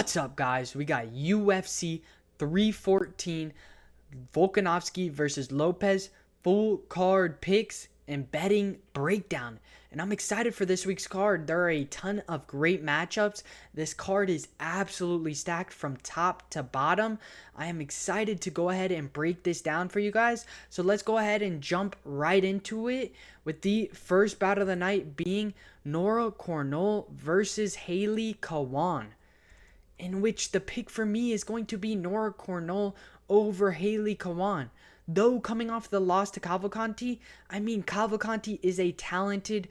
What's up, guys? We got UFC 314 Volkanovski versus Lopes full card picks and betting breakdown. And I'm excited for this week's card. There are a ton of great matchups. This card is absolutely stacked from top to bottom. I am excited to go ahead and break this down for you guys. So let's go ahead and jump right into it with the first bout of the night being Nora Cornolle versus Hailey Cowan, in which the pick for me is going to be Nora Cornolle over Hailey Cowan. Though coming off the loss to Cavalcanti, Cavalcanti is a talented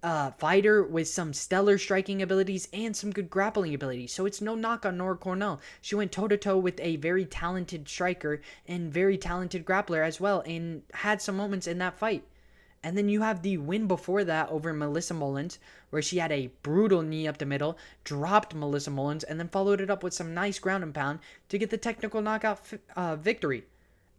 fighter with some stellar striking abilities and some good grappling abilities. So it's no knock on Nora Cornolle. She went toe-to-toe with a very talented striker and very talented grappler as well, and had some moments in that fight. And then you have the win before that over Melissa Mullins, where she had a brutal knee up the middle, dropped Melissa Mullins, and then followed it up with some nice ground and pound to get the technical knockout victory.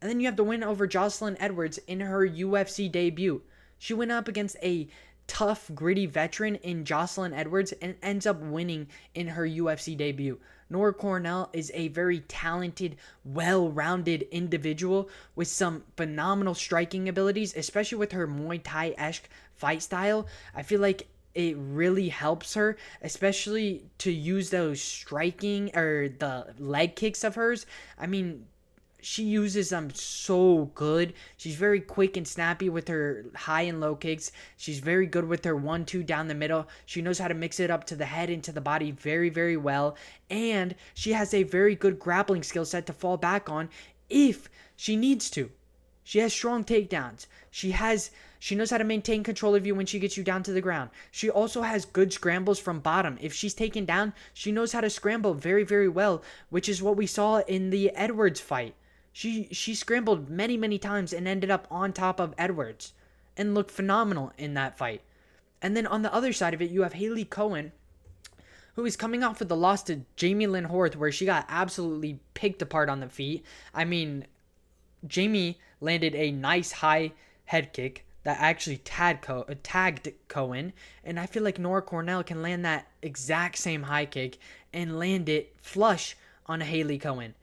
And then you have the win over Jocelyn Edwards in her UFC debut. She went up against a tough, gritty veteran in Jocelyn Edwards and ends up winning in her UFC debut. Nora Cornolle is a very talented, well-rounded individual with some phenomenal striking abilities, especially with her Muay Thai-esque fight style. I feel like it really helps her, especially to use those striking or the leg kicks of hers. She uses them so good. She's very quick and snappy with her high and low kicks. She's very good with her 1-2 down the middle. She knows how to mix it up to the head and to the body very, very well. And she has a very good grappling skill set to fall back on if she needs to. She has strong takedowns. She knows how to maintain control of you when she gets you down to the ground. She also has good scrambles from bottom. If she's taken down, she knows how to scramble very, very well, which is what we saw in the Edwards fight. She scrambled many, many times and ended up on top of Edwards and looked phenomenal in that fight. And then on the other side of it, you have Hailey Cowan, who is coming off with the loss to Jamie Lynn Horth, where she got absolutely picked apart on the feet. Jamie landed a nice high head kick that actually tagged Cowan, and I feel like Nora Cornolle can land that exact same high kick and land it flush on Hailey Cowan.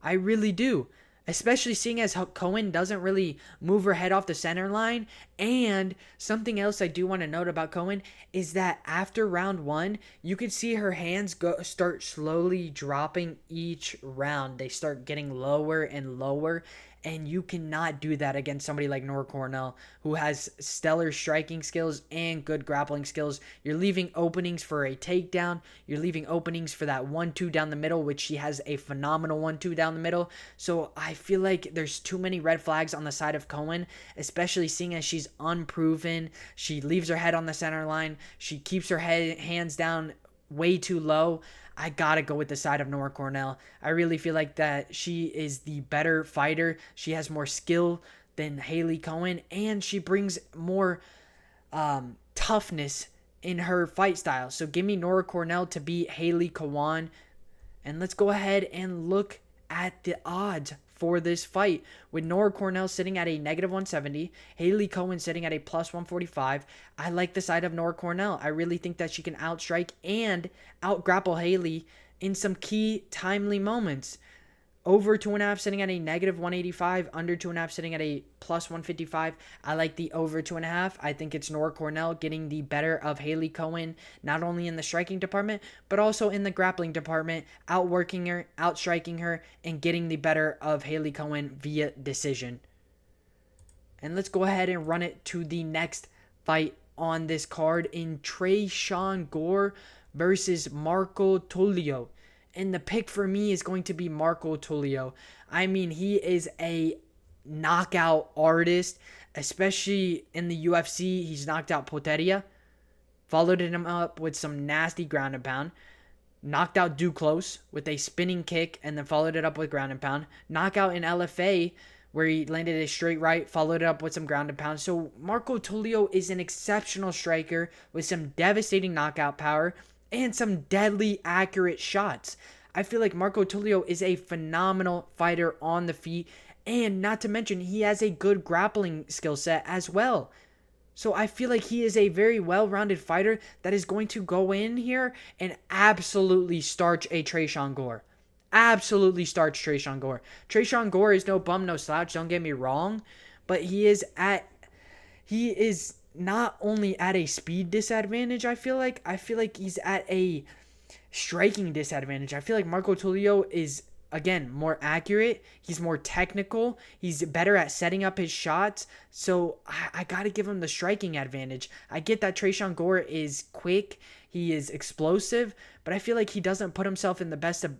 I really do. Especially seeing as how Cowan doesn't really move her head off the center line. And something else I do want to note about Cowan is that after round one, you could see her hands start slowly dropping each round. They start getting lower and lower. And you cannot do that against somebody like Nora Cornolle, who has stellar striking skills and good grappling skills. You're leaving openings for a takedown. You're leaving openings for that 1-2 down the middle, which she has a phenomenal 1-2 down the middle. So I feel like there's too many red flags on the side of Cowan, especially seeing as she's unproven. She leaves her head on the center line. She keeps her hands down way too low. I gotta go with the side of Nora Cornolle. I really feel like that she is the better fighter. She has more skill than Hailey Cowan, and she brings more toughness in her fight style. So give me Nora Cornolle to beat Hailey Cowan. And let's go ahead and look at the odds for this fight, with Nora Cornolle sitting at a -170, Hailey Cowan sitting at a +145. I like the side of Nora Cornolle. I really think that she can outstrike and outgrapple Hailey in some key timely moments. Over 2.5 sitting at a -185, under 2.5 sitting at a +155. I like the over 2.5. I think it's Nora Cornolle getting the better of Hailey Cowan, not only in the striking department, but also in the grappling department, outworking her, outstriking her, and getting the better of Hailey Cowan via decision. And let's go ahead and run it to the next fight on this card in Tresean Gore versus Marco Tulio. And the pick for me is going to be Marco Tulio. He is a knockout artist, especially in the UFC. He's knocked out Poteria, followed him up with some nasty ground and pound, knocked out Duclos with a spinning kick, and then followed it up with ground and pound. Knockout in LFA, where he landed a straight right, followed it up with some ground and pound. So Marco Tulio is an exceptional striker with some devastating knockout power and some deadly accurate shots. I feel like Marco Tulio is a phenomenal fighter on the feet, and not to mention he has a good grappling skill set as well. So I feel like he is a very well-rounded fighter that is going to go in here and absolutely starch a Tresean Gore. Absolutely starch Tresean Gore. Tresean Gore is no bum, no slouch, don't get me wrong, but he is not only at a speed disadvantage, I feel like he's at a striking disadvantage. I feel like Marco Tulio is, again, more accurate. He's more technical. He's better at setting up his shots. So I got to give him the striking advantage. I get that Tresean Gore is quick. He is explosive. But I feel like he doesn't put himself in the best of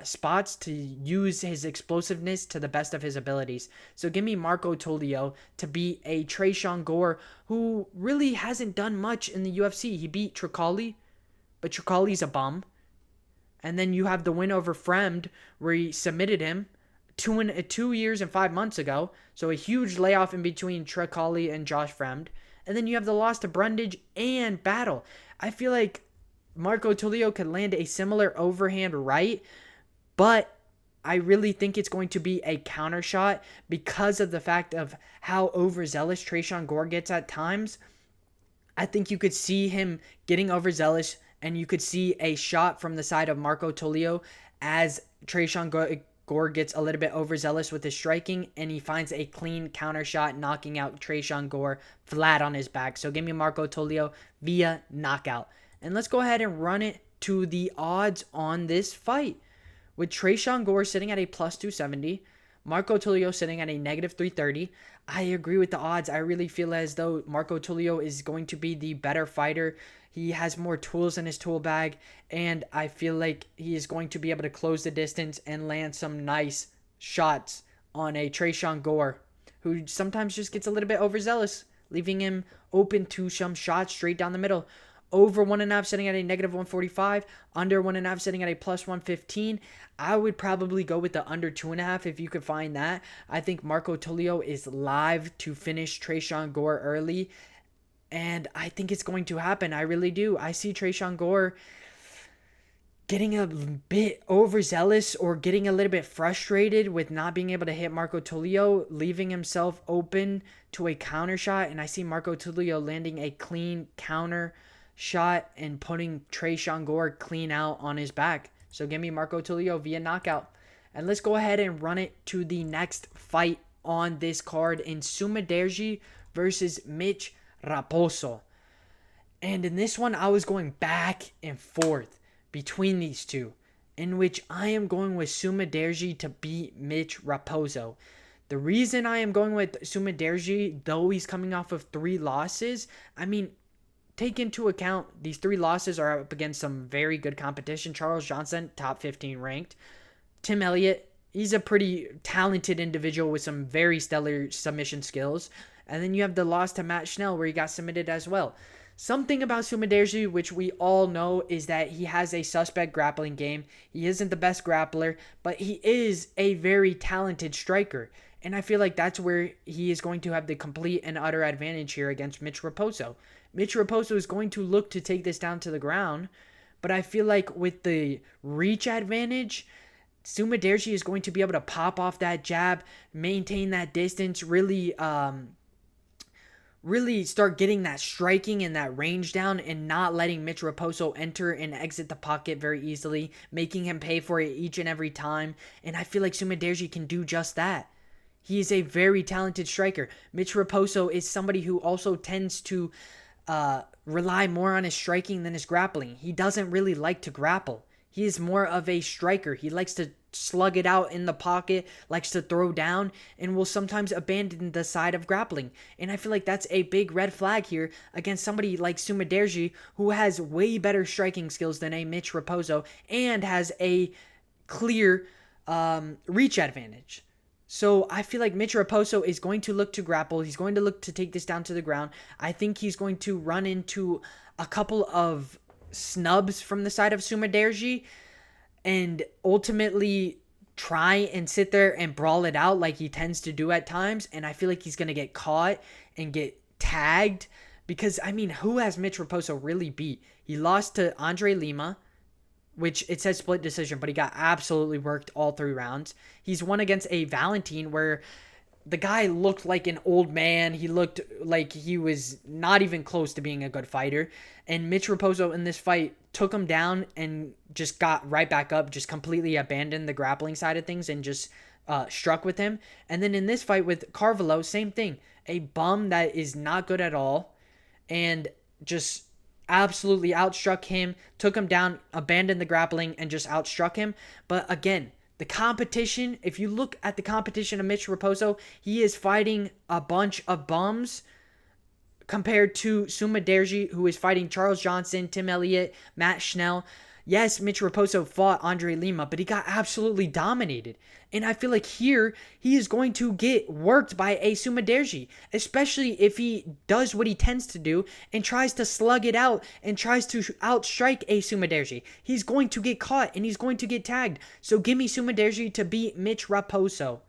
spots to use his explosiveness to the best of his abilities. So give me Marco Tulio to beat a Tresean Gore who really hasn't done much in the UFC. He beat Cornolle, but Cornolle's a bum. And then you have the win over Fremd where he submitted him 2 years and 5 months ago. So a huge layoff in between Cornolle and Josh Fremd. And then you have the loss to Brundage and Battle. I feel like Marco Tulio could land a similar overhand right, but I really think it's going to be a counter shot because of the fact of how overzealous Tresean Gore gets at times. I think you could see him getting overzealous, and you could see a shot from the side of Marco Tulio as Tresean Gore gets a little bit overzealous with his striking, and he finds a clean counter shot, knocking out Tresean Gore flat on his back. So give me Marco Tulio via knockout. And let's go ahead and run it to the odds on this fight. With Tresean Gore sitting at a plus 270, Marco Tulio sitting at a negative 330. I agree with the odds. I really feel as though Marco Tulio is going to be the better fighter. He has more tools in his tool bag, and I feel like he is going to be able to close the distance and land some nice shots on a Tresean Gore, who sometimes just gets a little bit overzealous, leaving him open to some shots straight down the middle. Over 1.5 sitting at a negative 145. Under 1.5 sitting at a plus 115. I would probably go with the under 2.5 if you could find that. I think Marco Tulio is live to finish Tresean Gore early. And I think it's going to happen. I really do. I see Tresean Gore getting a bit overzealous or getting a little bit frustrated with not being able to hit Marco Tulio, leaving himself open to a counter shot. And I see Marco Tulio landing a clean counter shot and putting Tresean Gore clean out on his back. So give me Marco Tulio via knockout. And let's go ahead and run it to the next fight on this card in Sumudaerji versus Mitch Raposo. And in this one, I was going back and forth between these two, in which I am going with Sumudaerji to beat Mitch Raposo. The reason I am going with Sumudaerji, though he's coming off of 3 losses, take into account these 3 losses are up against some very good competition. Charles Johnson, top 15 ranked. Tim Elliott, he's a pretty talented individual with some very stellar submission skills. And then you have the loss to Matt Schnell where he got submitted as well. Something about Sumudaerji, which we all know, is that he has a suspect grappling game. He isn't the best grappler, but he is a very talented striker. And I feel like that's where he is going to have the complete and utter advantage here against Mitch Raposo. Mitch Raposo is going to look to take this down to the ground, but I feel like with the reach advantage, Sumudaerji is going to be able to pop off that jab, maintain that distance, really start getting that striking and that range down and not letting Mitch Raposo enter and exit the pocket very easily, making him pay for it each and every time. And I feel like Sumudaerji can do just that. He is a very talented striker. Mitch Raposo is somebody who also tends to rely more on his striking than his grappling. He doesn't really like to grapple. He is more of a striker. He likes to slug it out in the pocket, likes to throw down, and will sometimes abandon the side of grappling. And I feel like that's a big red flag here against somebody like Sumudaerji, who has way better striking skills than a Mitch Raposo and has a clear reach advantage. So I feel like Mitch Raposo is going to look to grapple. He's going to look to take this down to the ground. I think he's going to run into a couple of snubs from the side of Sumudaerji and ultimately try and sit there and brawl it out like he tends to do at times. And I feel like he's going to get caught and get tagged because, who has Mitch Raposo really beat? He lost to Andre Lima, which it says split decision, but he got absolutely worked all 3 rounds. He's won against a Valentine where the guy looked like an old man. He looked like he was not even close to being a good fighter. And Mitch Raposo in this fight took him down and just got right back up, just completely abandoned the grappling side of things and just struck with him. And then in this fight with Carvalho, same thing. A bum that is not good at all and just absolutely outstruck him, took him down, abandoned the grappling, and just outstruck him. But again, the competition, if you look at the competition of Mitch Raposo, he is fighting a bunch of bums compared to Sumudaerji, who is fighting Charles Johnson, Tim Elliott, Matt Schnell. Yes, Mitch Raposo fought Andre Lima, but he got absolutely dominated. And I feel like here, he is going to get worked by a Sumudaerji, especially if he does what he tends to do and tries to slug it out and tries to outstrike a Sumudaerji. He's going to get caught and he's going to get tagged. So give me Sumudaerji to beat Mitch Raposo.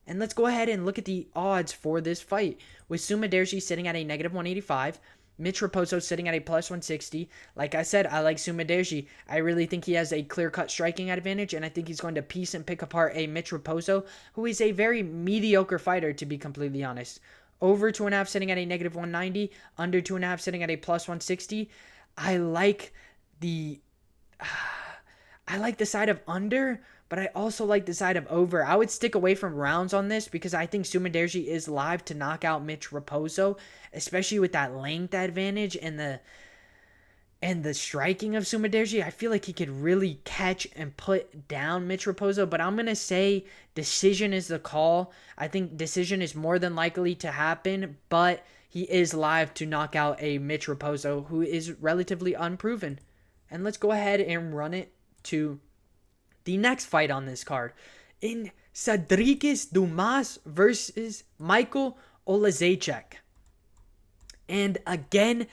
And let's go ahead and look at the odds for this fight. With Sumudaerji sitting at a -185, Mitch Raposo sitting at a +160. Like I said, I like Sumudaerji. I really think he has a clear-cut striking advantage, and I think he's going to piece and pick apart a Mitch Raposo, who is a very mediocre fighter, to be completely honest. Over 2.5 sitting at a -190, under 2.5 sitting at a +160. I like the side of under, but I also like the side of over. I would stick away from rounds on this because I think Sumudaerji is live to knock out Mitch Raposo, especially with that length advantage and the striking of Sumudaerji. I feel like he could really catch and put down Mitch Raposo, but I'm going to say decision is the call. I think decision is more than likely to happen, but he is live to knock out a Mitch Raposo who is relatively unproven. And let's go ahead and run it to the next fight on this card. In Sedriques Dumas versus Michał Oleksiejczuk. And again,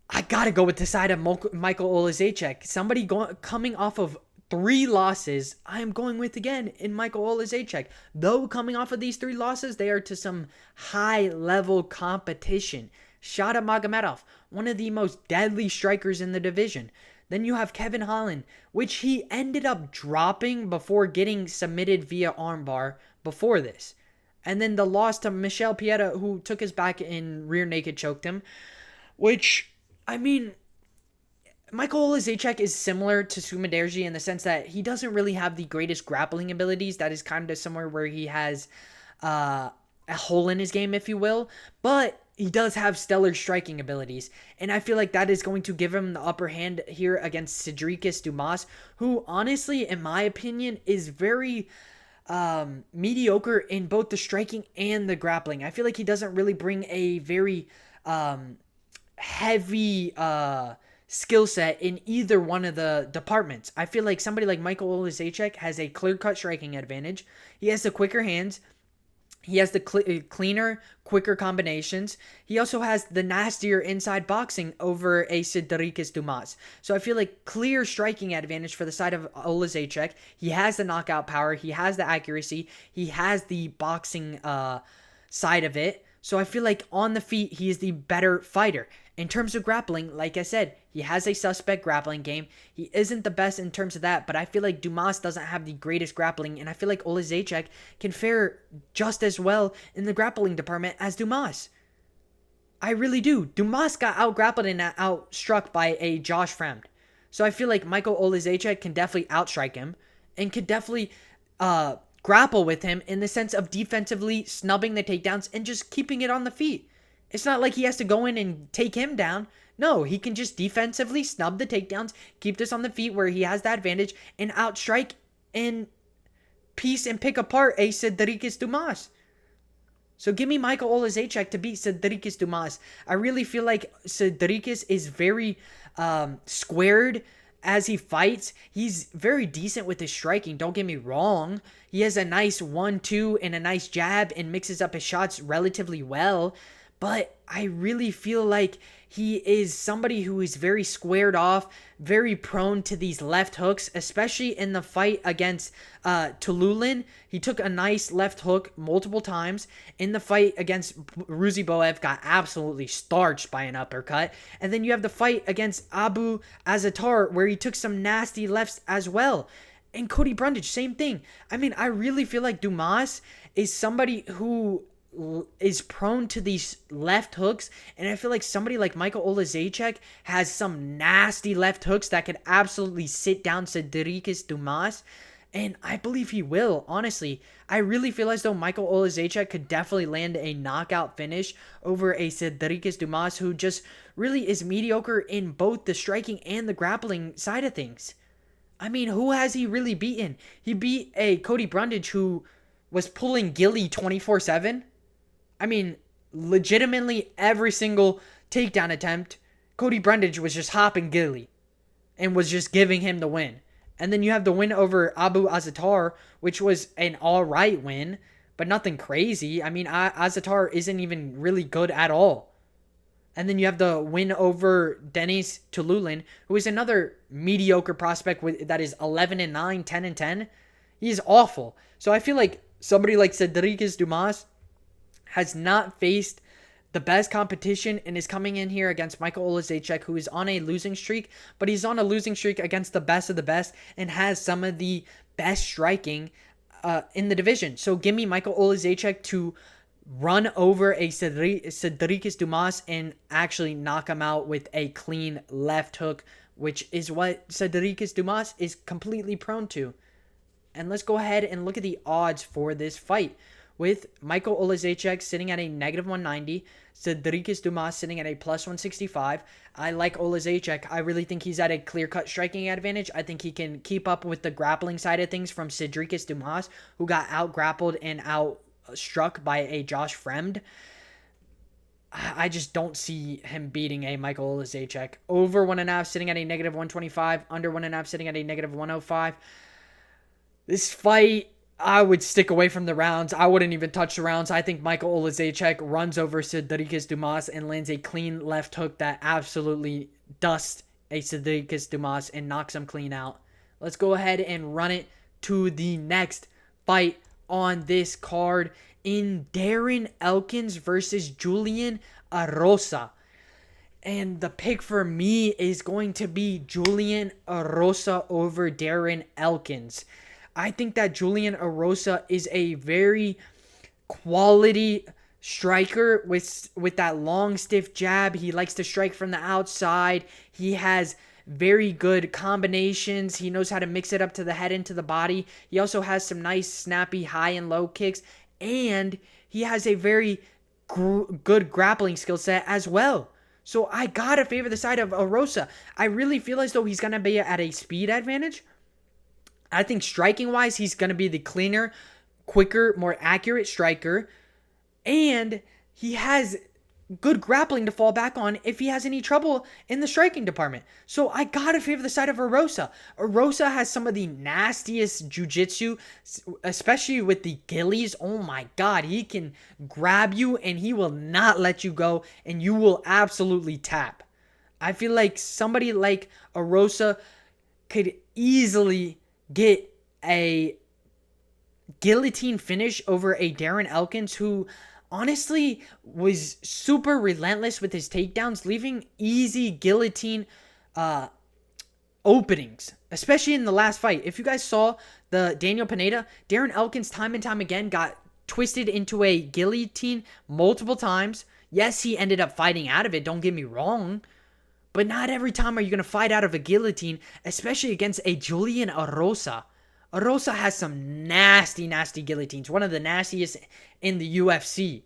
I gotta go with the side of Michał Oleksiejczuk. Somebody coming off of 3 losses, I am going with again in Michał Oleksiejczuk. Though coming off of these 3 losses, they are to some high-level competition. Shada Magomedov, one of the most deadly strikers in the division. Then you have Kevin Holland, which he ended up dropping before getting submitted via armbar before this. And then the loss to Michał Pieta, who took his back and rear naked choked him. Which, I mean, Michał Oleksiejczuk is similar to Sumudaerji in the sense that he doesn't really have the greatest grappling abilities. That is kind of somewhere where he has a hole in his game, if you will. But he does have stellar striking abilities, and I feel like that is going to give him the upper hand here against Sedriques Dumas, who honestly, in my opinion, is very mediocre in both the striking and the grappling. I feel like he doesn't really bring a very heavy skill set in either one of the departments. I feel like somebody like Michał Oleksiejczuk has a clear-cut striking advantage. He has the quicker hands. He has the cleaner, quicker combinations. He also has the nastier inside boxing over a Sedriques Dumas. So I feel like clear striking advantage for the side of Oleksiejczuk. He has the knockout power. He has the accuracy. He has the boxing side of it. So I feel like on the feet, he is the better fighter. In terms of grappling, like I said, he has a suspect grappling game. He isn't the best in terms of that, but I feel like Dumas doesn't have the greatest grappling, and I feel like Oleksiejczuk can fare just as well in the grappling department as Dumas. I really do. Dumas got out-grappled and outstruck by a Josh Fremd. So I feel like Michał Oleksiejczuk can definitely outstrike him and could definitely grapple with him in the sense of defensively snubbing the takedowns and just keeping it on the feet. It's not like he has to go in and take him down. No, he can just defensively snub the takedowns, keep this on the feet where he has that advantage, and outstrike and piece and pick apart a Sedriques Dumas. So give me Michał Oleksiejczuk to beat Sedriques Dumas. I really feel like Sedriques is very squared as he fights. He's very decent with his striking, don't get me wrong. He has a nice 1-2 and a nice jab and mixes up his shots relatively well. But I really feel like he is somebody who is very squared off, very prone to these left hooks, especially in the fight against Tulio. He took a nice left hook multiple times. In the fight against Ruziboev, got absolutely starched by an uppercut. And then you have the fight against Abu Azatar, where he took some nasty lefts as well. And Cody Brundage, same thing. I mean, I really feel like Dumas is somebody who is prone to these left hooks, and I feel like somebody like Michał Oleksiejczuk has some nasty left hooks that could absolutely sit down Sedriques Dumas, and I believe he will. Honestly, I really feel as though Michał Oleksiejczuk could definitely land a knockout finish over a Sedriques Dumas who just really is mediocre in both the striking and the grappling side of things. I mean, who has he really beaten? He beat a Cody Brundage who was pulling Gilly 24/7. I mean, legitimately every single takedown attempt, Cody Brundage was just hopping Gilly and was just giving him the win. And then you have the win over Abu Azaitar, which was an alright win, but nothing crazy. I mean, Azaitar isn't even really good at all. And then you have the win over Denis Tululin, who is another mediocre prospect that is 11-9, 10-10. He is awful. So I feel like somebody like Sedriques Dumas has not faced the best competition and is coming in here against Michał Oleksiejczuk, who is on a losing streak, but he's on a losing streak against the best of the best and has some of the best striking in the division. So give me Michał Oleksiejczuk to run over a Sedriques Dumas and actually knock him out with a clean left hook, which is what Sedriques Dumas is completely prone to. And let's go ahead and look at the odds for this fight, with Michał Oleksiejczuk sitting at a -190, Sedriques Dumas sitting at a +165. I like Oleksiejczuk. I really think he's at a clear-cut striking advantage. I think he can keep up with the grappling side of things from Sedriques Dumas, who got out-grappled and out-struck by a Josh Fremd. I just don't see him beating a Michał Oleksiejczuk. Over 1.5 sitting at a -125, under 1.5 sitting at a -105. This fight, I would stick away from the rounds. I wouldn't even touch the rounds. I think Michał Oleksiejczuk runs over Sedriques Dumas and lands a clean left hook that absolutely dusts a Sedriques Dumas and knocks him clean out. Let's go ahead and run it to the next fight on this card in Darren Elkins versus Julian Erosa. And the pick for me is going to be Julian Erosa over Darren Elkins. I think that Julian Erosa is a very quality striker with that long, stiff jab. He likes to strike from the outside. He has very good combinations. He knows how to mix it up to the head and to the body. He also has some nice, snappy high and low kicks. And he has a very good grappling skill set as well. So I gotta favor the side of Erosa. I really feel as though he's gonna be at a speed advantage. I think striking-wise, he's going to be the cleaner, quicker, more accurate striker. And he has good grappling to fall back on if he has any trouble in the striking department. So I got to favor the side of Erosa. Erosa has some of the nastiest jiu-jitsu, especially with the gillies. Oh my God, he can grab you and he will not let you go, and you will absolutely tap. I feel like somebody like Erosa could easily get a guillotine finish over a Darren Elkins, who honestly was super relentless with his takedowns, leaving easy guillotine openings, especially in the last fight. If you guys saw the Daniel Pineda, Darren Elkins time and time again got twisted into a guillotine multiple times. Yes, he ended up fighting out of it, don't get me wrong. But not every time are you going to fight out of a guillotine, especially against a Julian Erosa. Erosa has some nasty, nasty guillotines. One of the nastiest in the UFC.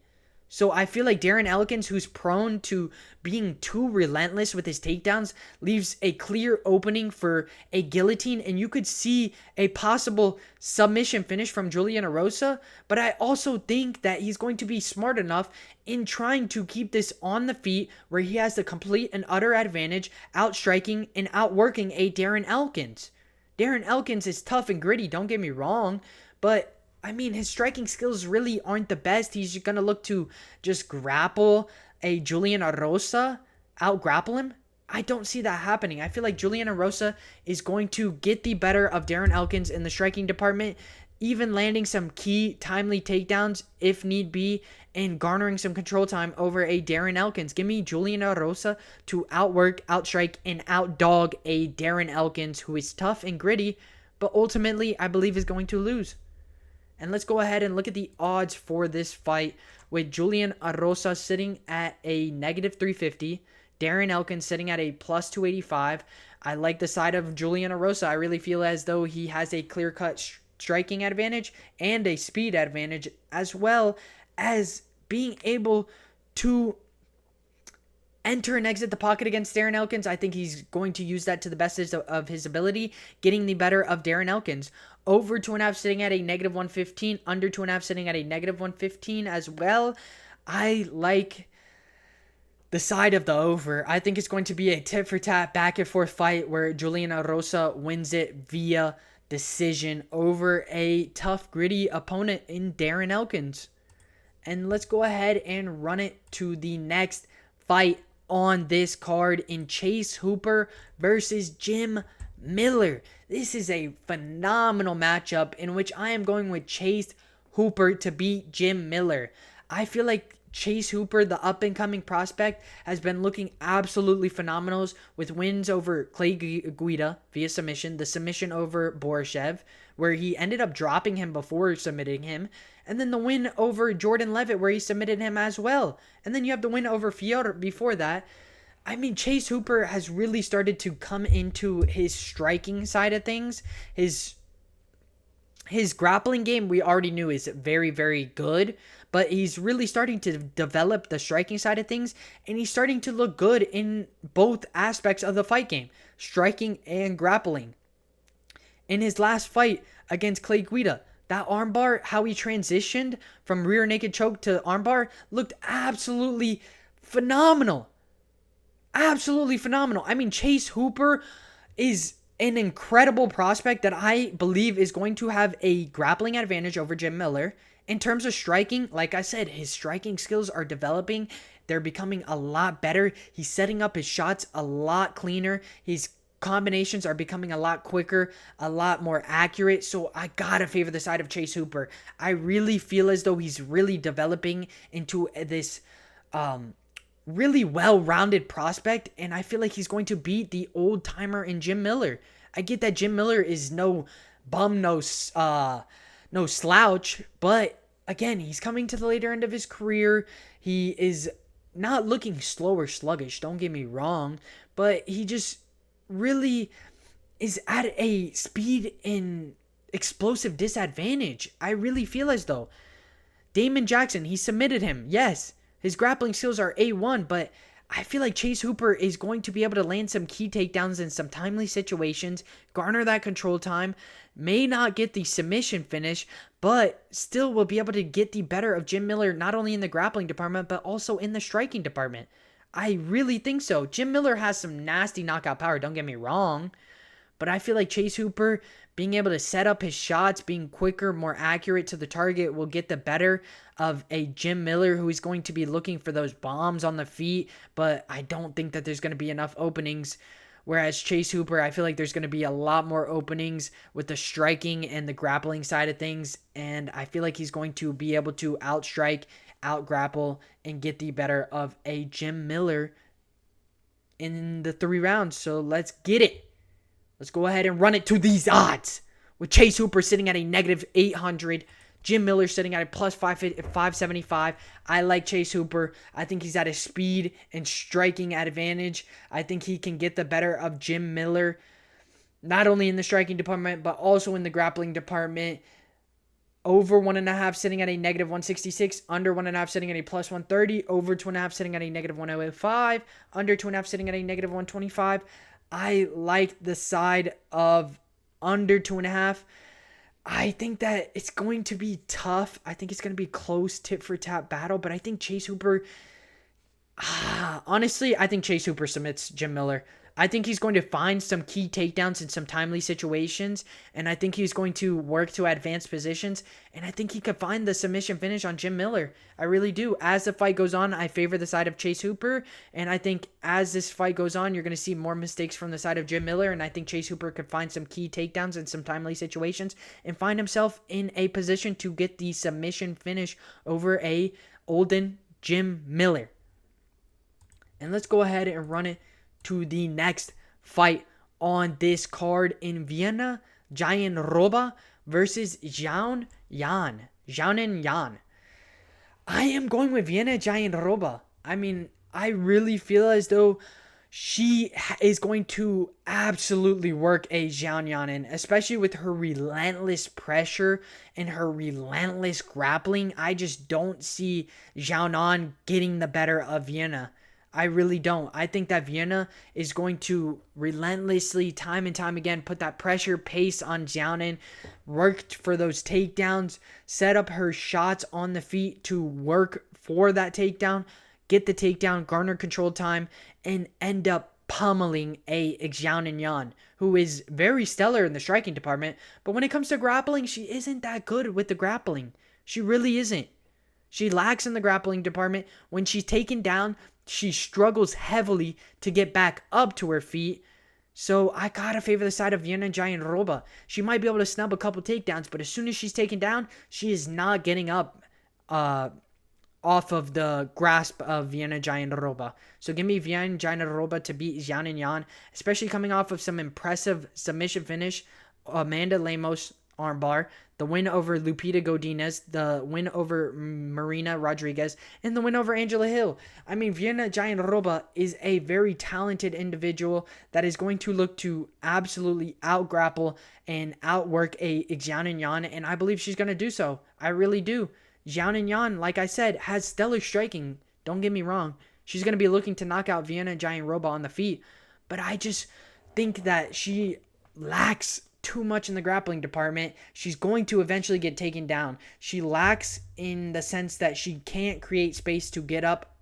So I feel like Darren Elkins, who's prone to being too relentless with his takedowns, leaves a clear opening for a guillotine, and you could see a possible submission finish from Julian Erosa. But I also think that he's going to be smart enough in trying to keep this on the feet, where he has the complete and utter advantage, outstriking and outworking a Darren Elkins. Darren Elkins is tough and gritty, don't get me wrong, but I mean, his striking skills really aren't the best. He's going to look to just grapple a Julian Erosa, out-grapple him. I don't see that happening. I feel like Julian Erosa is going to get the better of Darren Elkins in the striking department, even landing some key, timely takedowns if need be, and garnering some control time over a Darren Elkins. Give me Julian Erosa to outwork, outstrike, and outdog a Darren Elkins who is tough and gritty, but ultimately I believe is going to lose. And let's go ahead and look at the odds for this fight with Julian Arrosa sitting at a negative 350. Darren Elkins sitting at a plus 285. I like the side of Julian Arrosa. I really feel as though he has a clear-cut striking advantage and a speed advantage, as well as being able to enter and exit the pocket against Darren Elkins. I think he's going to use that to the best of his ability, getting the better of Darren Elkins. Over 2.5 sitting at a negative 115. Under 2.5 sitting at a negative 115 as well. I like the side of the over. I think it's going to be a tit-for-tat, back-and-forth fight where Julian Arrosa wins it via decision over a tough, gritty opponent in Darren Elkins. And let's go ahead and run it to the next fight on this card in Chase Hooper versus Jim Miller. This is a phenomenal matchup in which I am going with Chase Hooper to beat Jim Miller. I feel like Chase Hooper, the up-and-coming prospect, has been looking absolutely phenomenal with wins over Clay Guida via submission, the submission over Borishev, where he ended up dropping him before submitting him, and then the win over Jordan Levitt, where he submitted him as well. And then you have the win over Fyodor before that. I mean, Chase Hooper has really started to come into his striking side of things. His grappling game, we already knew, is very, very good, but he's really starting to develop the striking side of things, and he's starting to look good in both aspects of the fight game, striking and grappling. In his last fight against Clay Guida, that armbar, how he transitioned from rear naked choke to armbar, looked absolutely phenomenal. Absolutely phenomenal. I mean, Chase Hooper is an incredible prospect that I believe is going to have a grappling advantage over Jim Miller. In terms of striking, like I said, his striking skills are developing. They're becoming a lot better. He's setting up his shots a lot cleaner. His combinations are becoming a lot quicker, a lot more accurate. So I gotta favor the side of Chase Hooper. I really feel as though he's really developing into this really well-rounded prospect, and I feel like he's going to beat the old-timer in Jim Miller. I get that Jim Miller is no bum, no slouch, but again, he's coming to the later end of his career. He is not looking slow or sluggish, don't get me wrong, but he just really is at a speed and explosive disadvantage. I really feel as though Damon Jackson, he submitted him, yes. His grappling skills are A1, but I feel like Chase Hooper is going to be able to land some key takedowns in some timely situations, garner that control time, may not get the submission finish, but still will be able to get the better of Jim Miller, not only in the grappling department, but also in the striking department. I really think so. Jim Miller has some nasty knockout power, don't get me wrong, but I feel like Chase Hooper, being able to set up his shots, being quicker, more accurate to the target, will get the better of a Jim Miller who is going to be looking for those bombs on the feet, but I don't think that there's going to be enough openings. Whereas Chase Hooper, I feel like there's going to be a lot more openings with the striking and the grappling side of things, and I feel like he's going to be able to outstrike, outgrapple, and get the better of a Jim Miller in the 3 rounds. So let's get it. Let's go ahead and run it to these odds. With Chase Hooper sitting at a negative 800. Jim Miller sitting at a plus 575. I like Chase Hooper. I think he's at a speed and striking advantage. I think he can get the better of Jim Miller, not only in the striking department, but also in the grappling department. Over 1.5 sitting at a negative 166. Under 1.5 sitting at a plus 130. Over 2.5 sitting at a negative 105. Under 2.5 sitting at a negative 125. I like the side of under 2.5. I think that it's going to be tough. I think it's going to be close tit-for-tat battle, but I think Chase Hooper, honestly, I think Chase Hooper submits Jim Miller. I think he's going to find some key takedowns in some timely situations, and I think he's going to work to advanced positions, and I think he could find the submission finish on Jim Miller. I really do. As the fight goes on, I favor the side of Chase Hooper, and I think as this fight goes on, you're going to see more mistakes from the side of Jim Miller, and I think Chase Hooper could find some key takedowns in some timely situations and find himself in a position to get the submission finish over a olden Jim Miller. And let's go ahead and run it to the next fight on this card in Vienna. Jayan Roba versus Zhao Yan. Zhao Yan. I am going with Vienna Jayanroba. I mean, I really feel as though she is going to absolutely work a Zhao Yan in, especially with her relentless pressure and her relentless grappling. I just don't see Zhao Yan getting the better of Vienna. I really don't. I think that Vienna is going to relentlessly, time and time again, put that pressure, pace on Zhao, work for those takedowns, set up her shots on the feet to work for that takedown, get the takedown, garner control time, and end up pummeling a Zhao Yan, who is very stellar in the striking department. But when it comes to grappling, she isn't that good with the grappling. She really isn't. She lacks in the grappling department. When she's taken down, she struggles heavily to get back up to her feet. So I gotta favor the side of Vienna Jayanroba. She might be able to snub a couple takedowns, but as soon as she's taken down, she is not getting up off of the grasp of Vienna Jayanroba. So give me Vienna Jayanroba to beat Zhao Yan, especially coming off of some impressive submission finish. Amanda Lemos armbar, the win over Lupita Godinez, the win over Marina Rodriguez, and the win over Angela Hill. I mean, Vienna Jayanroba is a very talented individual that is going to look to absolutely out-grapple and outwork a Zhao Yan, and I believe she's going to do so. I really do. Zhao Yan, like I said, has stellar striking. Don't get me wrong. She's going to be looking to knock out Vienna Jayanroba on the feet, but I just think that she lacks too much in the grappling department. She's going to eventually get taken down. She lacks in the sense that she can't create space to get up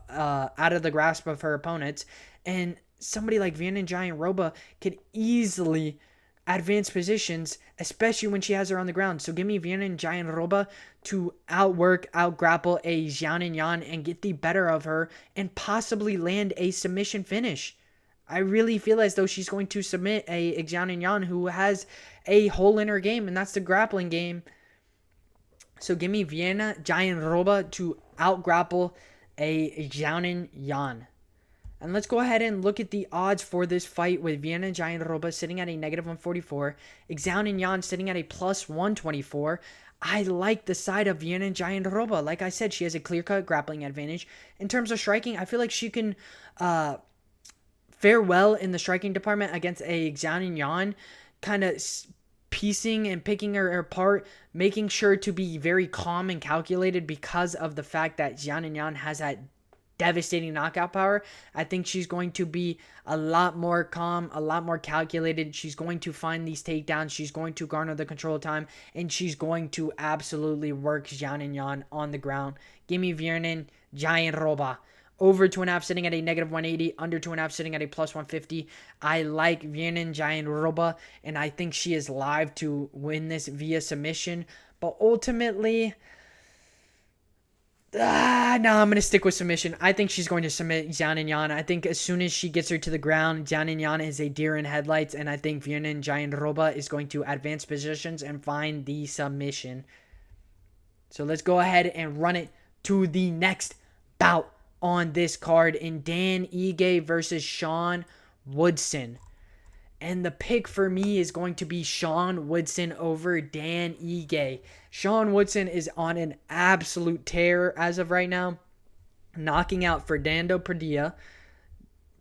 out of the grasp of her opponents. And somebody like Vienna Jayanroba could easily advance positions, especially when she has her on the ground. So give me Vienna Jayanroba to outwork, outgrapple a Zhao Yan and get the better of her and possibly land a submission finish. I really feel as though she's going to submit a Zhao Yan who has a hole in her game, and that's the grappling game. So give me Vienna Jayanroba to outgrapple a Zhao Yan. And let's go ahead and look at the odds for this fight with Vienna Jayanroba sitting at a -144. Zhao Yan sitting at a +124. I like the side of Vienna Jayanroba. Like I said, she has a clear-cut grappling advantage. In terms of striking, I feel like she can fare well in the striking department against a Zhao Yan, kind of piecing and picking her apart, making sure to be very calm and calculated because of the fact that Zhao Yan has that devastating knockout power. I think she's going to be a lot more calm, a lot more calculated. She's going to find these takedowns. She's going to garner the control time, and she's going to absolutely work Zhao Yan on the ground. Give me Vienna Jayanroba. Over 2.5 sitting at a -180, under 2.5 sitting at a +150. I like Vienna Jayanroba, and I think she is live to win this via submission. But ultimately, no, I'm going to stick with submission. I think she's going to submit Zhao Yan. I think as soon as she gets her to the ground, Zhao Yan is a deer in headlights, and I think Vienna Jayanroba is going to advance positions and find the submission. So let's go ahead and run it to the next bout on this card in Ige versus Sean Woodson. And the pick for me is going to be Sean Woodson over Ige. Sean Woodson is on an absolute tear as of right now, knocking out Fernando Padilla,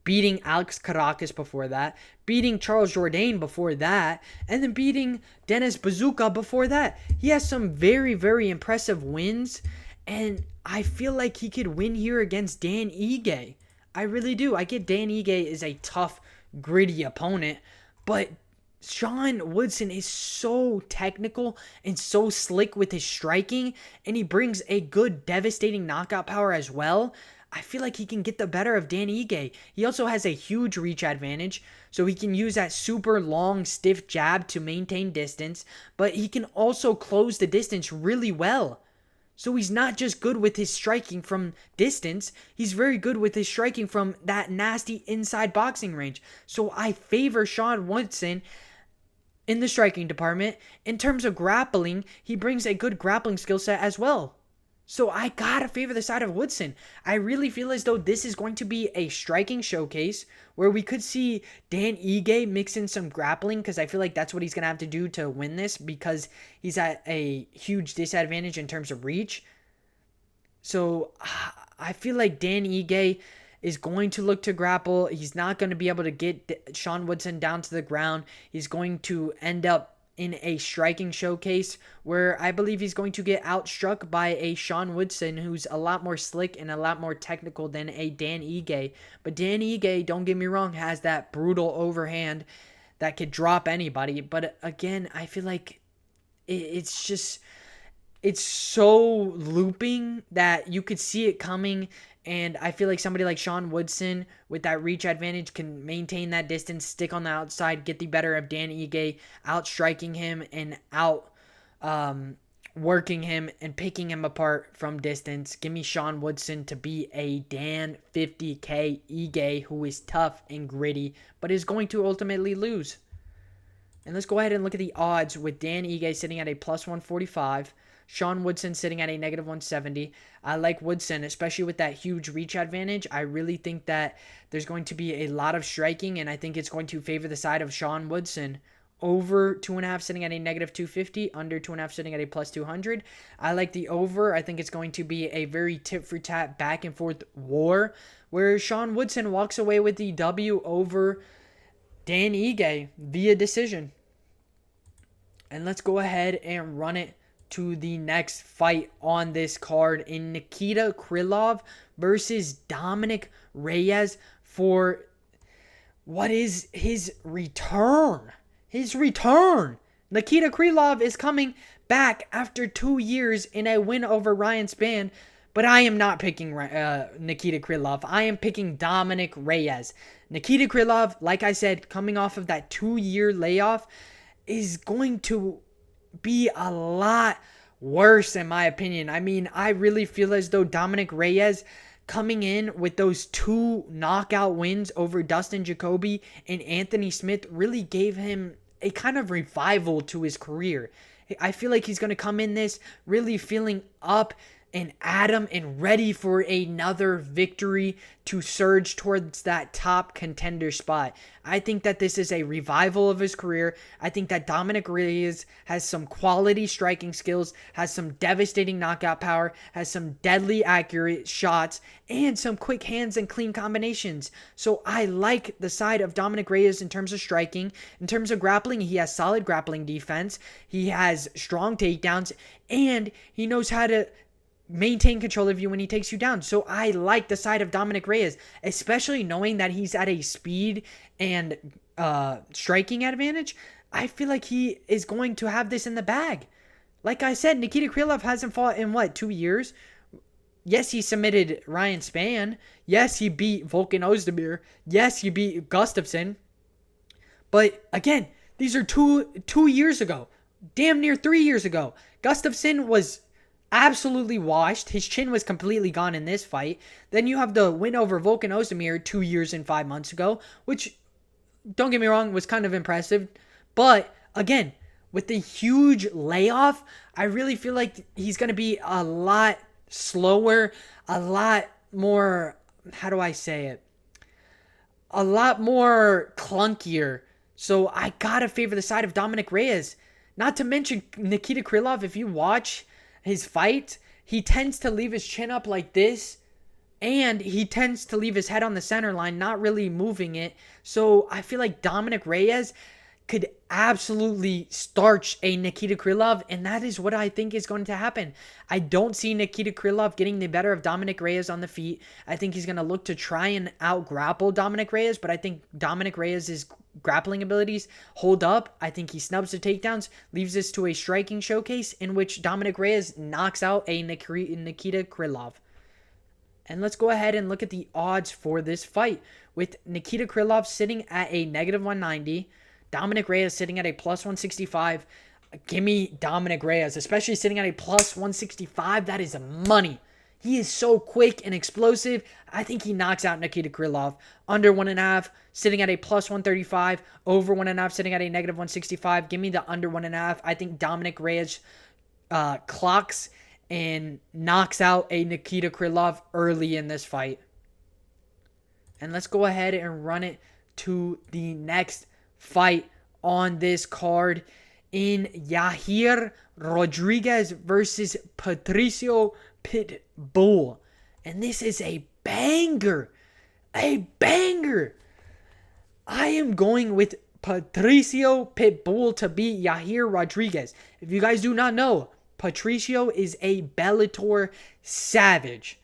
beating Alex Caracas before that, beating Charles Jourdain before that, and then beating Dennis Bazooka before that. He has some very, very impressive wins, and I feel like he could win here against Ige. I really do. I get Ige is a tough, gritty opponent, but Sean Woodson is so technical and so slick with his striking, and he brings a good, devastating knockout power as well. I feel like he can get the better of Ige. He also has a huge reach advantage, so he can use that super long, stiff jab to maintain distance, but he can also close the distance really well. So he's not just good with his striking from distance, he's very good with his striking from that nasty inside boxing range. So I favor Sean Woodson in the striking department. In terms of grappling, he brings a good grappling skill set as well. So I gotta favor the side of Woodson. I really feel as though this is going to be a striking showcase where we could see Dan Ige mix in some grappling, because I feel like that's what he's gonna have to do to win this, because he's at a huge disadvantage in terms of reach. So I feel like Dan Ige is going to look to grapple. He's not going to be able to get Sean Woodson down to the ground. He's going to end up in a striking showcase where I believe he's going to get outstruck by a Sean Woodson who's a lot more slick and a lot more technical than a Dan Ige. But Dan Ige, don't get me wrong, has that brutal overhand that could drop anybody. But again, I feel like it's just, it's so looping that you could see it coming. And I feel like somebody like Sean Woodson with that reach advantage can maintain that distance, stick on the outside, get the better of Dan Ige, outstriking him and out working him and picking him apart from distance. Give me Sean Woodson to be a Dan 50K Ige who is tough and gritty, but is going to ultimately lose. And let's go ahead and look at the odds with Dan Ige sitting at a plus 145. Sean Woodson sitting at a negative 170. I like Woodson, especially with that huge reach advantage. I really think that there's going to be a lot of striking, and I think it's going to favor the side of Sean Woodson. Over 2.5 sitting at a negative 250, under 2.5 sitting at a plus 200. I like the over. I think it's going to be a very tit for tat back and forth war where Sean Woodson walks away with the W over Dan Ige via decision. And let's go ahead and run it to the next fight on this card in Nikita Krylov versus Dominick Reyes for what is his return. His return. Nikita Krylov is coming back after 2 years in a win over Ryan Spann, but I am not picking Nikita Krylov. I am picking Dominick Reyes. Nikita Krylov, like I said, coming off of that 2-year layoff, is going to be a lot worse in my opinion. I mean, I really feel as though Dominick Reyes coming in with those 2 knockout wins over Dustin Jacoby and Anthony Smith really gave him a kind of revival to his career. I feel like he's going to come in this really feeling up and Adam and ready for another victory to surge towards that top contender spot. I think that this is a revival of his career. I think that Dominick Reyes has some quality striking skills, has some devastating knockout power, has some deadly accurate shots, and some quick hands and clean combinations. So I like the side of Dominick Reyes in terms of striking. In terms of grappling, he has solid grappling defense. He has strong takedowns, and he knows how to maintain control of you when he takes you down. So I like the side of Dominick Reyes, especially knowing that he's at a speed and striking advantage. I feel like he is going to have this in the bag. Like I said, Nikita Krylov hasn't fought in 2 years? Yes, he submitted Ryan Spann. Yes, he beat Volkanovski. Yes, he beat Gustafsson. But again, these are two years ago. Damn near 3 years ago. Gustafsson was absolutely washed. His chin was completely gone in this fight. Then you have the win over Volkanovski 2 years and 5 months ago, which, don't get me wrong, was kind of impressive. But again, with the huge layoff, I really feel like he's going to be a lot slower, a lot more, how do I say it? A lot more clunkier. So I got to favor the side of Dominick Reyes. Not to mention Nikita Krylov, if you watch his fight, he tends to leave his chin up like this, and he tends to leave his head on the center line, not really moving it. So I feel like Dominick Reyes could absolutely starch a Nikita Krylov, and that is what I think is going to happen. I don't see Nikita Krylov getting the better of Dominick Reyes on the feet. I think he's going to look to try and out-grapple Dominick Reyes, but I think Dominick Reyes' grappling abilities hold up. I think he snubs the takedowns, leaves this to a striking showcase in which Dominick Reyes knocks out a Nikita Krylov. And let's go ahead and look at the odds for this fight. With Nikita Krylov sitting at a negative 190, Dominick Reyes sitting at a plus 165. Give me Dominick Reyes, especially sitting at a plus 165. That is money. He is so quick and explosive. I think he knocks out Nikita Krylov. Under 1.5, sitting at a plus 135. Over 1.5, sitting at a negative 165. Give me the under 1.5. I think Dominick Reyes clocks and knocks out a Nikita Krylov early in this fight. And let's go ahead and run it to the next fight on this card in Yair Rodriguez versus Patricio Pitbull. And this is a banger. A banger. I am going with Patricio Pitbull to beat Yair Rodriguez. If you guys do not know, Patricio is a Bellator savage.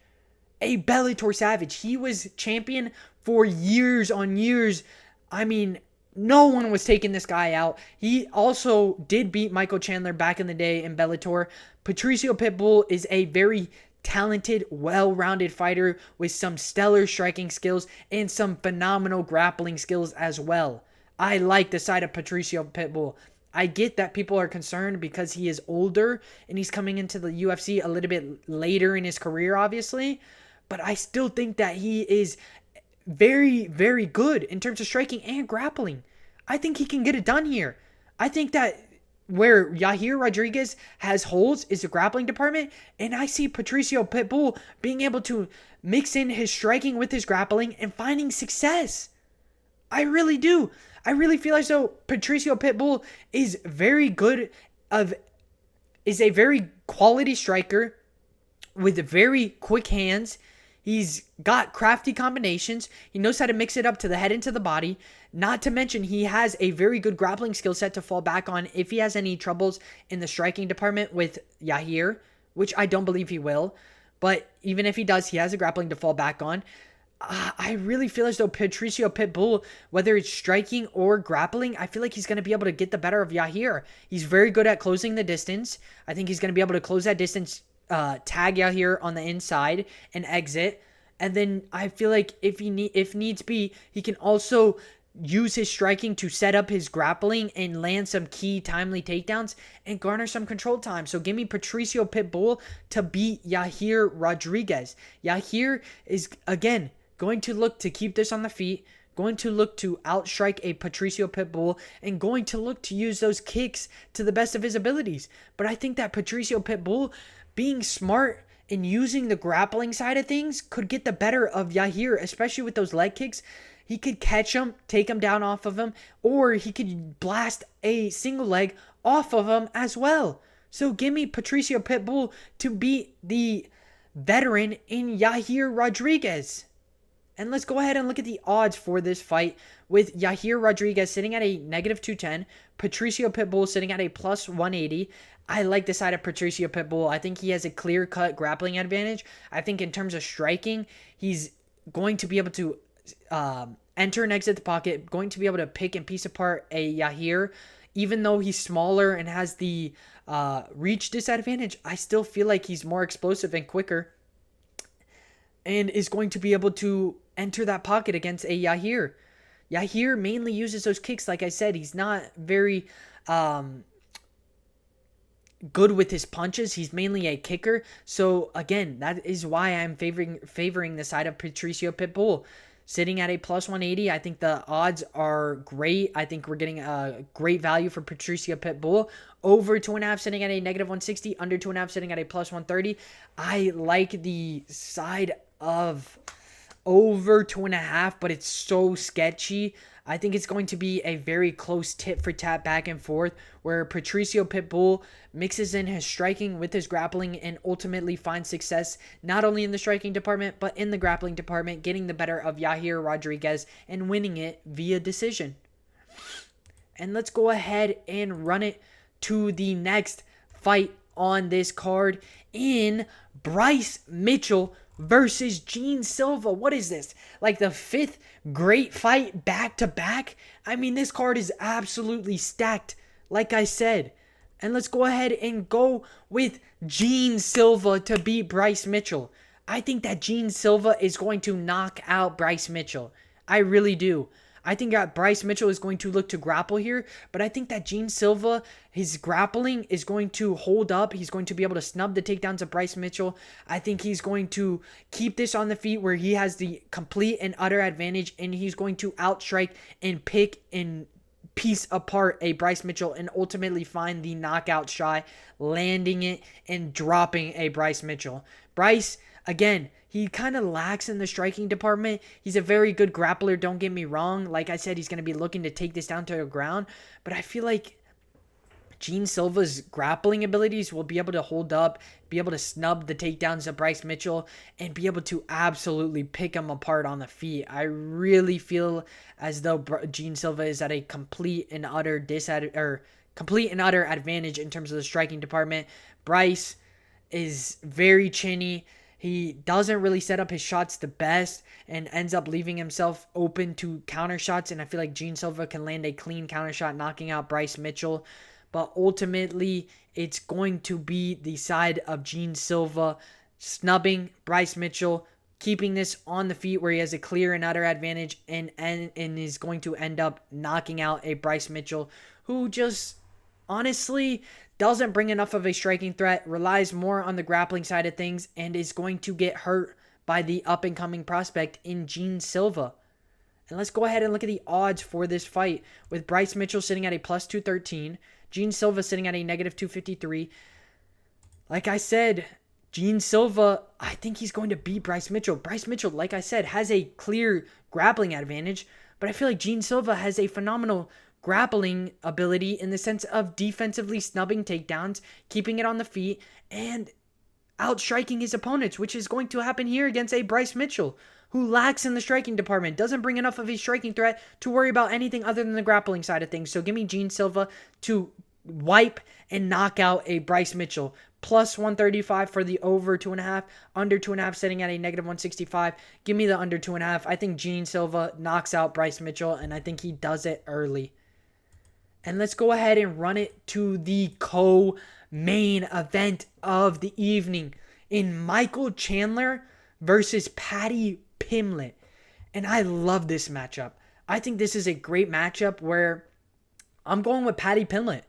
A Bellator savage. He was champion for years on years. I mean, no one was taking this guy out. He also did beat Michael Chandler back in the day in Bellator. Patricio Pitbull is a very talented, well-rounded fighter with some stellar striking skills and some phenomenal grappling skills as well. I like the side of Patricio Pitbull. I get that people are concerned because he is older and he's coming into the UFC a little bit later in his career, obviously. But I still think that he is very, very good in terms of striking and grappling. I think he can get it done here. I think that where Yair Rodriguez has holes is the grappling department, and I see Patricio Pitbull being able to mix in his striking with his grappling and finding success. I really do. I really feel as though Patricio Pitbull is a very quality striker with very quick hands. He's got crafty combinations. He knows how to mix it up to the head and to the body. Not to mention, he has a very good grappling skill set to fall back on if he has any troubles in the striking department with Yair, which I don't believe he will. But even if he does, he has a grappling to fall back on. I really feel as though Patricio Pitbull, whether it's striking or grappling, I feel like he's going to be able to get the better of Yair. He's very good at closing the distance. I think he's going to be able to close that distance, tag Yair on the inside and exit. And then I feel like if needs be, he can also use his striking to set up his grappling and land some key timely takedowns and garner some control time. So give me Patricio Pitbull to beat Yair Rodriguez. Yair is, again, going to look to keep this on the feet, going to look to outstrike a Patricio Pitbull, and going to look to use those kicks to the best of his abilities. But I think that Patricio Pitbull, being smart and using the grappling side of things, could get the better of Yair, especially with those leg kicks. He could catch him, take him down off of him, or he could blast a single leg off of him as well. So give me Patricio Pitbull to beat the veteran in Yair Rodriguez. And let's go ahead and look at the odds for this fight, with Yair Rodriguez sitting at a -210, Patricio Pitbull sitting at a +180. I like the side of Patricio Pitbull. I think he has a clear-cut grappling advantage. I think in terms of striking, he's going to be able to enter and exit the pocket, going to be able to pick and piece apart a Yair. Even though he's smaller and has the reach disadvantage, I still feel like he's more explosive and quicker, and is going to be able to enter that pocket against a Yair. Yair mainly uses those kicks. Like I said, he's not very good with his punches. He's mainly a kicker. So again, that is why I'm favoring the side of Patricio Pitbull. Sitting at a +180, I think the odds are great. I think we're getting a great value for Patricio Pitbull. Over 2.5 sitting at a -160, under 2.5 sitting at a +130. I like the side of over 2.5, but it's so sketchy. I think it's going to be a very close tit for tat back and forth, where Patricio Pitbull mixes in his striking with his grappling and ultimately finds success not only in the striking department but in the grappling department, getting the better of Yair Rodriguez and winning it via decision. And let's go ahead and run it to the next fight on this card in Bryce Mitchell versus Gene Silva. What is this? Like the 5th great fight back to back? I mean, this card is absolutely stacked, like I said. And let's go ahead and go with Gene Silva to beat Bryce Mitchell. I think that Gene Silva is going to knock out Bryce Mitchell. I really do. I think that Bryce Mitchell is going to look to grapple here, but I think that Gene Silva, his grappling is going to hold up. He's going to be able to snub the takedowns of Bryce Mitchell. I think he's going to keep this on the feet where he has the complete and utter advantage, and he's going to outstrike and pick and piece apart a Bryce Mitchell and ultimately find the knockout shot, landing it and dropping a Bryce Mitchell. Bryce, again, he kind of lacks in the striking department. He's a very good grappler, don't get me wrong. Like I said, he's going to be looking to take this down to the ground, but I feel like Gene Silva's grappling abilities will be able to hold up, be able to snub the takedowns of Bryce Mitchell, and be able to absolutely pick him apart on the feet. I really feel as though Gene Silva is at a complete and utter advantage in terms of the striking department. Bryce is very chinny. He doesn't really set up his shots the best and ends up leaving himself open to counter shots. And I feel like Gene Silva can land a clean counter shot, knocking out Bryce Mitchell. But ultimately, it's going to be the side of Gene Silva snubbing Bryce Mitchell, keeping this on the feet where he has a clear and utter advantage, and is going to end up knocking out a Bryce Mitchell who just honestly doesn't bring enough of a striking threat, relies more on the grappling side of things, and is going to get hurt by the up-and-coming prospect in Gene Silva. And let's go ahead and look at the odds for this fight, with Bryce Mitchell sitting at a plus 213, Gene Silva sitting at a negative 253. Like I said, Gene Silva, I think he's going to beat Bryce Mitchell. Bryce Mitchell, like I said, has a clear grappling advantage, but I feel like Gene Silva has a phenomenal grappling ability in the sense of defensively snubbing takedowns, keeping it on the feet, and outstriking his opponents, which is going to happen here against a Bryce Mitchell who lacks in the striking department, doesn't bring enough of a striking threat to worry about anything other than the grappling side of things. So give me Gene Silva to wipe and knock out a Bryce Mitchell. Plus 135 for the over 2.5, under 2.5 sitting at a negative 165. Give me the under 2.5. I think Gene Silva knocks out Bryce Mitchell, and I think he does it early. And let's go ahead and run it to the co-main event of the evening in Michał Chandler versus Paddy Pimblett. And I love this matchup. I think this is a great matchup where I'm going with Paddy Pimblett.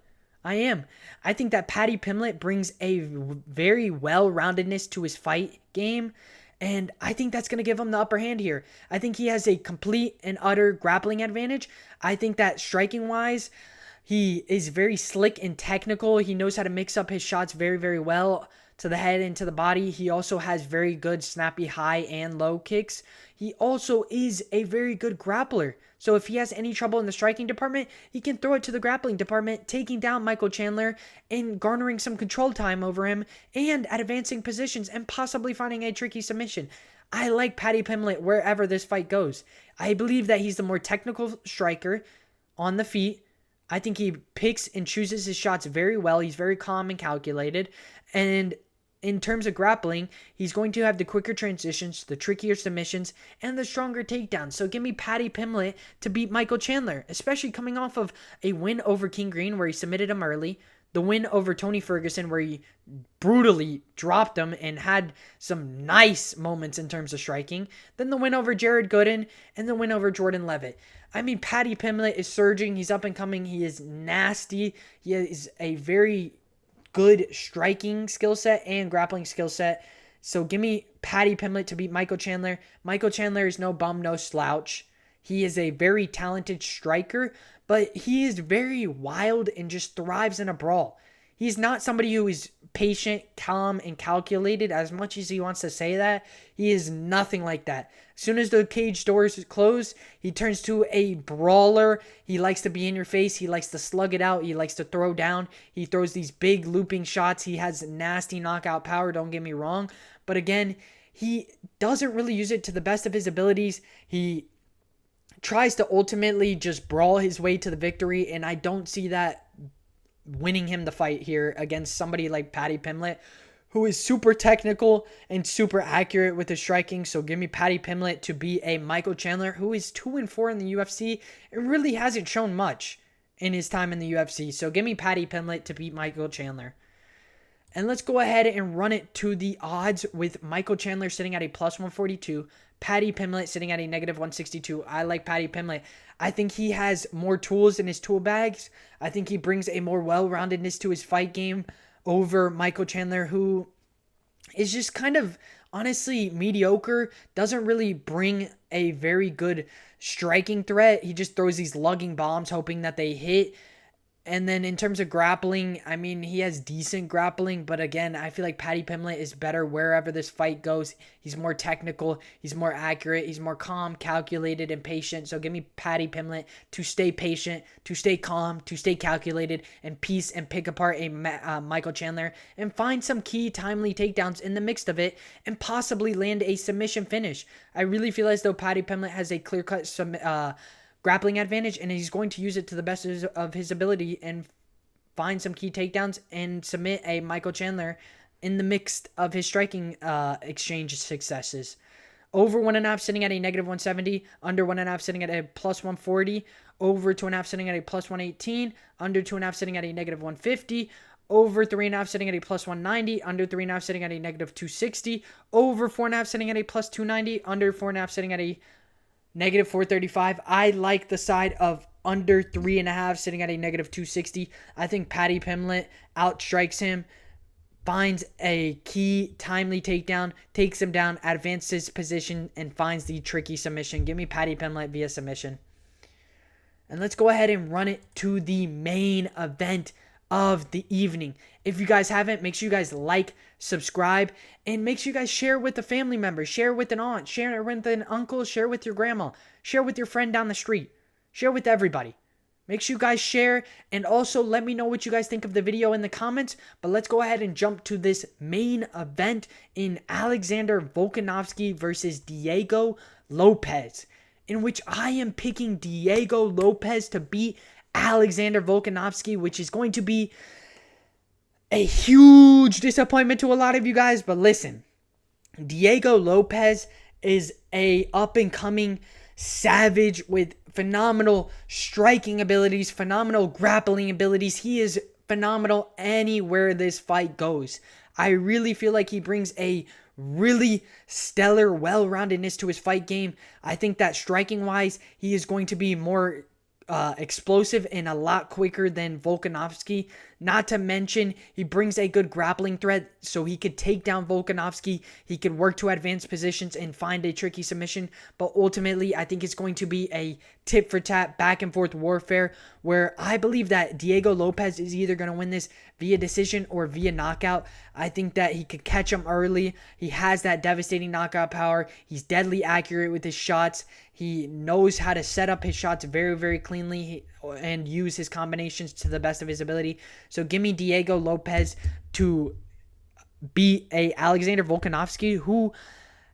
I am. I think that Paddy Pimblett brings a very well-roundedness to his fight game, and I think that's going to give him the upper hand here. I think he has a complete and utter grappling advantage. I think that striking-wise, he is very slick and technical. He knows how to mix up his shots very, very well to the head and to the body. He also has very good snappy high and low kicks. He also is a very good grappler. So if he has any trouble in the striking department, he can throw it to the grappling department, taking down Michał Chandler and garnering some control time over him and at advancing positions and possibly finding a tricky submission. I like Paddy Pimblett wherever this fight goes. I believe that he's the more technical striker on the feet. I think he picks and chooses his shots very well. He's very calm and calculated. And in terms of grappling, he's going to have the quicker transitions, the trickier submissions, and the stronger takedowns. So give me Paddy Pimblett to beat Michał Chandler, especially coming off of a win over King Green where he submitted him early, the win over Tony Ferguson where he brutally dropped him and had some nice moments in terms of striking, then the win over Jared Gooden, and the win over Jordan Levitt. I mean, Paddy Pimblett is surging. He's up and coming. He is nasty. He is a very good striking skill set and grappling skill set. So give me Paddy Pimblett to beat Michał Chandler. Michał Chandler is no bum, no slouch. He is a very talented striker, but he is very wild and just thrives in a brawl. He's not somebody who is patient, calm, and calculated as much as he wants to say that. He is nothing like that. As soon as the cage doors close, he turns to a brawler. He likes to be in your face. He likes to slug it out. He likes to throw down. He throws these big looping shots. He has nasty knockout power, don't get me wrong. But again, he doesn't really use it to the best of his abilities. He tries to ultimately just brawl his way to the victory, and I don't see that winning him the fight here against somebody like Paddy Pimblett, who is super technical and super accurate with his striking. So give me Paddy Pimblett to beat a Michał Chandler, who is 2-4 in the UFC and really hasn't shown much in his time in the UFC. So give me Paddy Pimblett to beat Michał Chandler. And let's go ahead and run it to the odds with Michał Chandler sitting at a plus 142, Paddy Pimblett sitting at a negative 162. I like Paddy Pimblett. I think he has more tools in his tool bags. I think he brings a more well-roundedness to his fight game over Michał Chandler, who is just kind of honestly mediocre, doesn't really bring a very good striking threat. He just throws these lugging bombs hoping that they hit. And then in terms of grappling, I mean, he has decent grappling, but again, I feel like Paddy Pimblett is better wherever this fight goes. He's more technical, he's more accurate, he's more calm, calculated, and patient. So give me Paddy Pimblett to stay patient, to stay calm, to stay calculated, and piece and pick apart a Michael Chandler and find some key timely takedowns in the mix of it and possibly land a submission finish. I really feel as though Paddy Pimblett has a clear-cut grappling advantage, and he's going to use it to the best of his ability and find some key takedowns and submit a Michael Chandler in the mix of his striking exchange successes. Over 1.5 sitting at a -170, under 1.5 sitting at a +140, over 2.5 sitting at a +118, under 2.5 sitting at a -150, over 3.5 sitting at a +190, under 3.5 sitting at a -260, over 4.5 sitting at a +290, under 4.5 sitting at a -435. I like the side of under 3.5 sitting at a -260. I think Paddy Pimblett outstrikes him, finds a key timely takedown, takes him down, advances position, and finds the tricky submission. Give me Paddy Pimblett via submission. And let's go ahead and run it to the main event of the evening. If you guys haven't, make sure you guys like, subscribe, and make sure you guys share with a family member, share with an aunt, share with an uncle, share with your grandma, share with your friend down the street, share with everybody. Make sure you guys share, and also let me know what you guys think of the video in the comments. But let's go ahead and jump to this main event in Alexander Volkanovski versus Diego Lopes, in which I am picking Diego Lopes to beat Alexander Volkanovski, which is going to be a huge disappointment to a lot of you guys. But listen, Diego Lopes is a up-and-coming savage with phenomenal striking abilities, phenomenal grappling abilities. He is phenomenal anywhere this fight goes. I really feel like he brings a really stellar, well-roundedness to his fight game. I think that striking-wise, he is going to be more explosive and a lot quicker than Volkanovski. Not to mention, he brings a good grappling threat, so he could take down Volkanovski. He could work to advanced positions and find a tricky submission. But ultimately, I think it's going to be a tit-for-tat, back-and-forth warfare where I believe that Diego Lopes is either going to win this via decision or via knockout. I think that he could catch him early. He has that devastating knockout power. He's deadly accurate with his shots. He knows how to set up his shots very, very cleanly and use his combinations to the best of his ability. So give me Diego Lopes to beat a Alexander Volkanovski who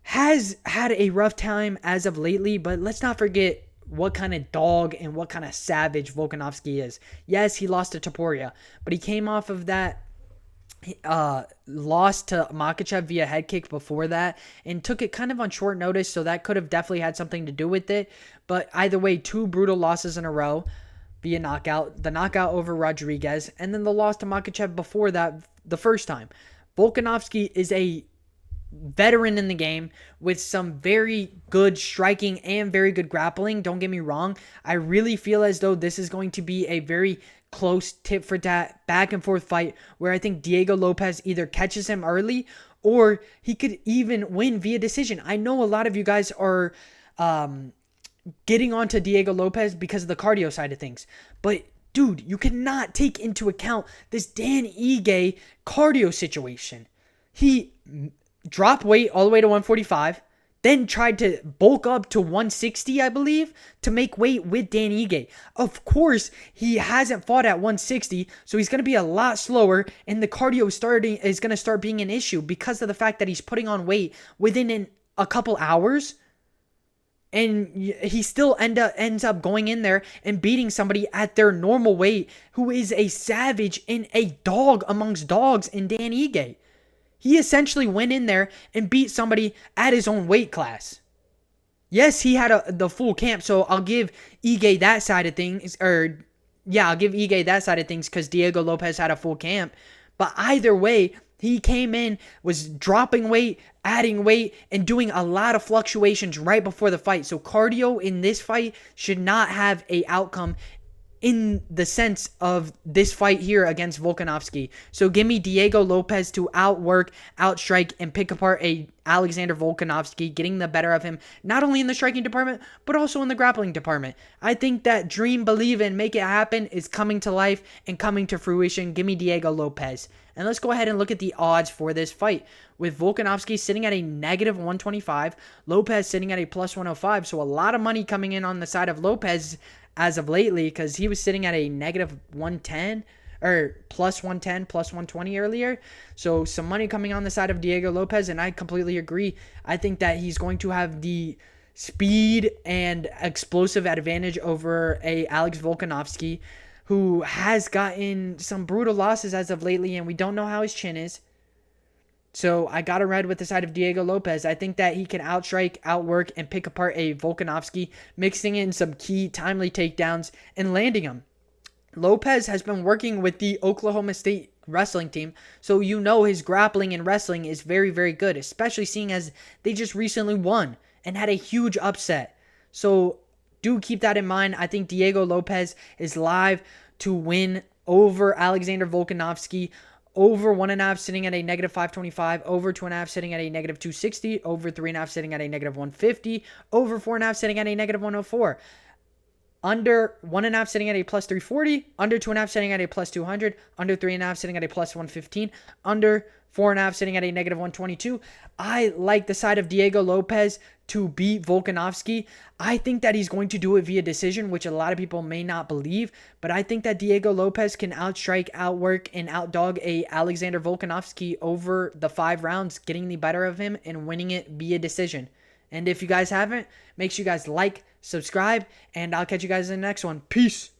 has had a rough time as of lately, but let's not forget what kind of dog and what kind of savage Volkanovski is. Yes, he lost to Topuria, but he came off of that lost to Makhachev via head kick before that and took it kind of on short notice, so that could have definitely had something to do with it. But either way, 2 brutal losses in a row via knockout, the knockout over Rodriguez, and then the loss to Makhachev before that the first time. Volkanovski is a veteran in the game with some very good striking and very good grappling. Don't get me wrong. I really feel as though this is going to be a very close tit for tat back and forth fight where I think Diego Lopes either catches him early or he could even win via decision. I know a lot of you guys are getting onto Diego Lopes because of the cardio side of things, but dude, you cannot take into account this Dan Ige cardio situation. He dropped weight all the way to 145, then tried to bulk up to 160, I believe, to make weight with Dan Ige. Of course, he hasn't fought at 160, so he's going to be a lot slower, and the cardio is going to start being an issue because of the fact that he's putting on weight within a couple hours, and he still ends up going in there and beating somebody at their normal weight who is a savage and a dog amongst dogs in Dan Ige. He essentially went in there and beat somebody at his own weight class. Yes, he had the full camp, so I'll give Ige that side of things. I'll give Ige that side of things because Diego Lopes had a full camp. But either way, he came in, was dropping weight, adding weight, and doing a lot of fluctuations right before the fight. So cardio in this fight should not have an outcome in the sense of this fight here against Volkanovski. So give me Diego Lopes to outwork, outstrike, and pick apart a Alexander Volkanovski, getting the better of him, not only in the striking department, but also in the grappling department. I think that dream, believe, and make it happen is coming to life and coming to fruition. Give me Diego Lopes. And let's go ahead and look at the odds for this fight. With Volkanovski sitting at a negative 125, Lopes sitting at a plus 105. So a lot of money coming in on the side of Lopes as of lately, because he was sitting at a negative 110 or plus 110, plus 120 earlier. So some money coming on the side of Diego Lopes, and I completely agree. I think that he's going to have the speed and explosive advantage over a Alex Volkanovski, who has gotten some brutal losses as of lately, and we don't know how his chin is. So I got to ride with the side of Diego Lopes. I think that he can outstrike, outwork, and pick apart a Volkanovski, mixing in some key timely takedowns and landing them. Lopes has been working with the Oklahoma State wrestling team, so you know his grappling and wrestling is very, very good, especially seeing as they just recently won and had a huge upset. So do keep that in mind. I think Diego Lopes is live to win over Alexander Volkanovski. Over 1.5 sitting at a negative 525. Over 2.5 sitting at a negative 260. Over 3.5 sitting at a negative 150. Over 4.5 sitting at a negative 104. Under 1.5 sitting at a plus 340. Under 2.5 sitting at a plus 200. Under 3.5 sitting at a plus 115. Under 4.5 sitting at a negative 122. I like the side of Diego Lopes to beat Volkanovski. I think that he's going to do it via decision, which a lot of people may not believe, but I think that Diego Lopes can outstrike, outwork, and outdog a Alexander Volkanovski over the 5 rounds, getting the better of him and winning it via decision. And if you guys haven't, make sure you guys like, subscribe, and I'll catch you guys in the next one. Peace.